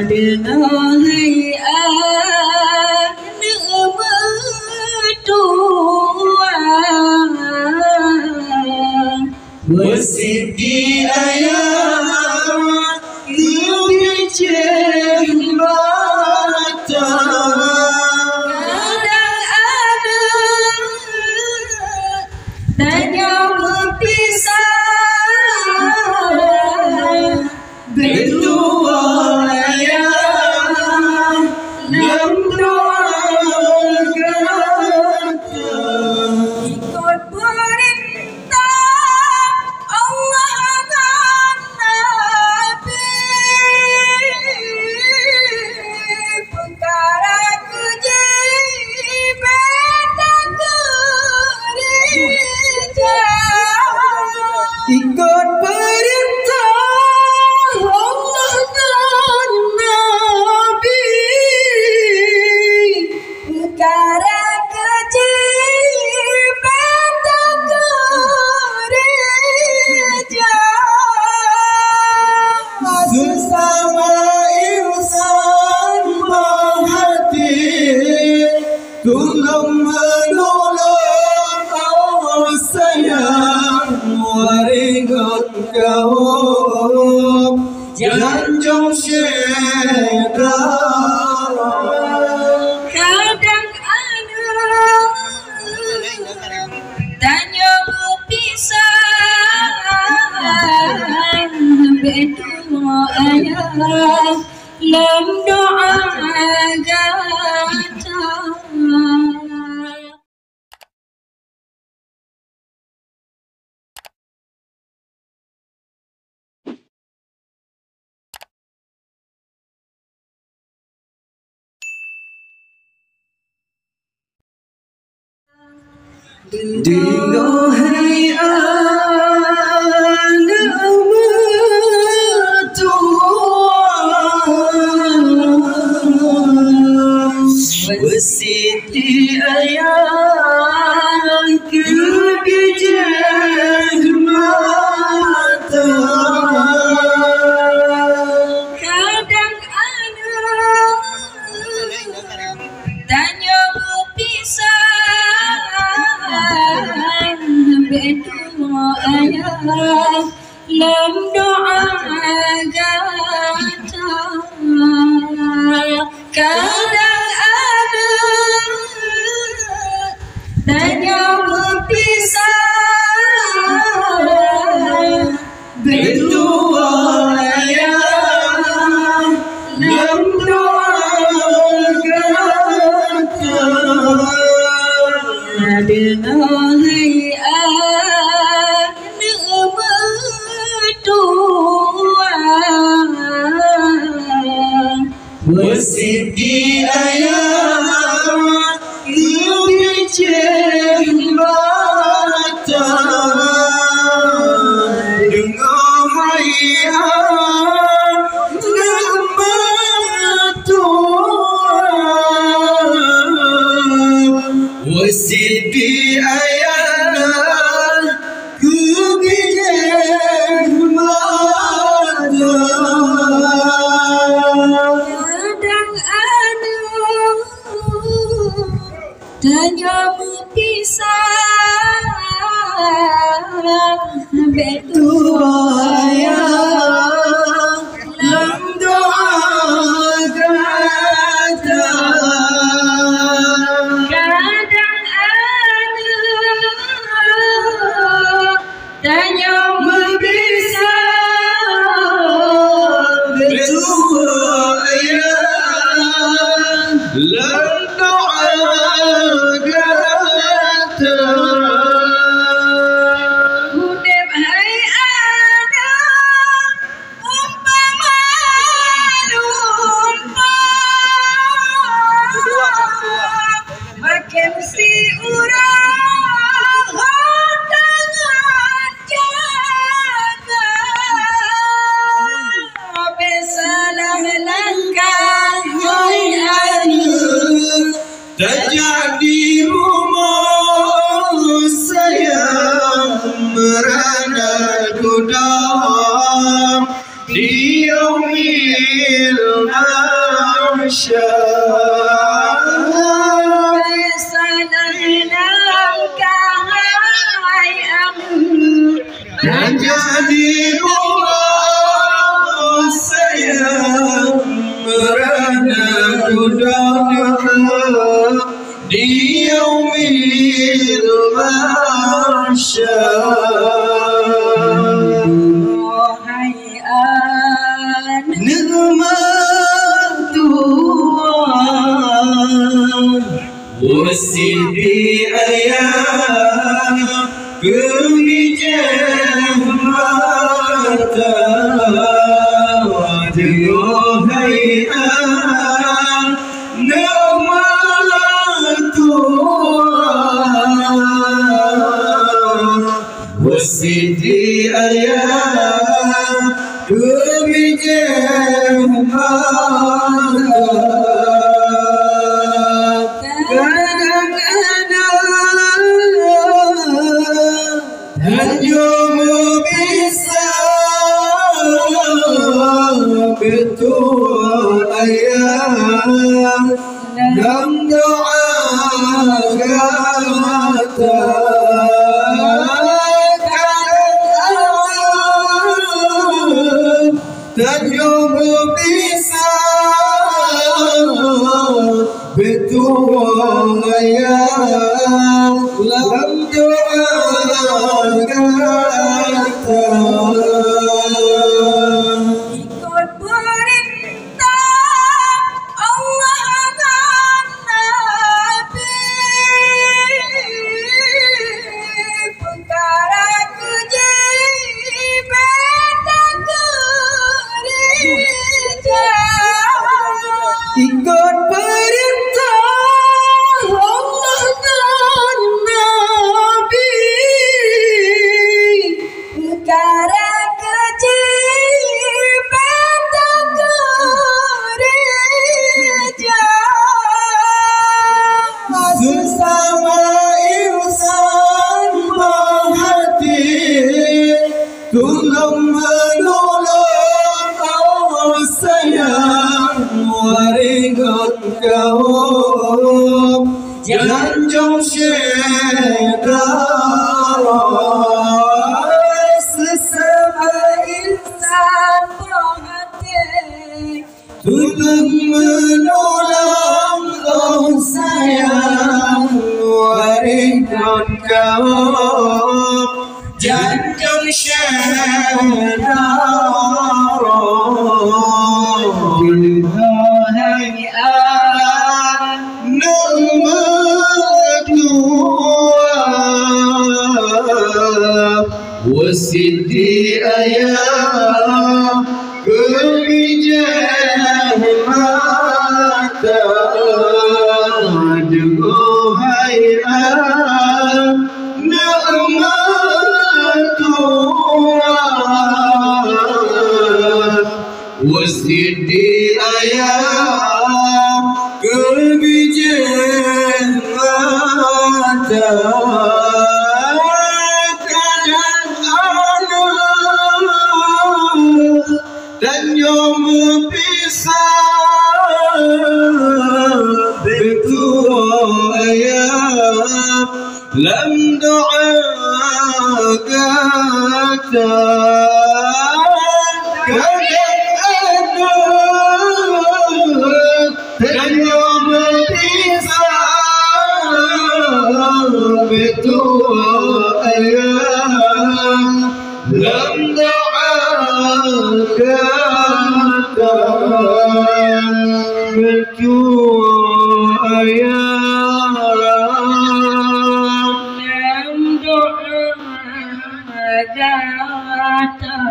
Dengan hayat mertua Wasiti ayat Kebijar mata kadang ada tanya berpisah berdua ayat dalam doa kata ikut perintah Allah dan Nabi perkara kejiban dan gereja ikut perintah Allah dan Nabi perkara kejiban dan gereja sesama insan berhati tolong menolong Allah sayang waringan kau janjung syeda kadang ada tanya berpisah berdua ayat dalam doa gata Dengan hayat mertua Wasiti ayat kebijar mata kadang ada tanya berpisah berdua ayat dalam doa gata kadang ada tanya berpisah berdua ayat dalam doa kata dengan hayat mertua Wasiti ayat kebijar mata dengan hayat mertua Wasiti ayat kebijar mata kadang ada tanya berpisah berdua ayat dalam doa kata kadang ada tanya berpisah berdua ayat dalam doa kata Hudib hai ada umpama lupa makin si urang dengan jaga besalah langkah hai ada terjadi rumah sayang merana kuda di dan jadi Allah sayang merana kudana di yaumil mahsyar. Nikmat Tuhan wasidi ayam kemijam mata wajahai nikmat Tuhan wasidi ayam kemijam mata. Betul ayat dalam doa kata tajum bisa betul ayat dalam doa kata. Ikut perintah Allah dan Nabi, perkara kejiban tak gereja sesama insan berhati tolong menolong Allah sayang waringan kau janjung syedara sesama insan berhati tolong menolong Allah sayang waringan kau janjung syedara. Wasidi ayam kemijam mata duhai nikmat Tuhan wasidi ayam kemijam mata. Dan yang bisa betul ayam lam doa kata kadang ada dan yang bisa betul ayam lam doa kata betul ayam dalam doa kata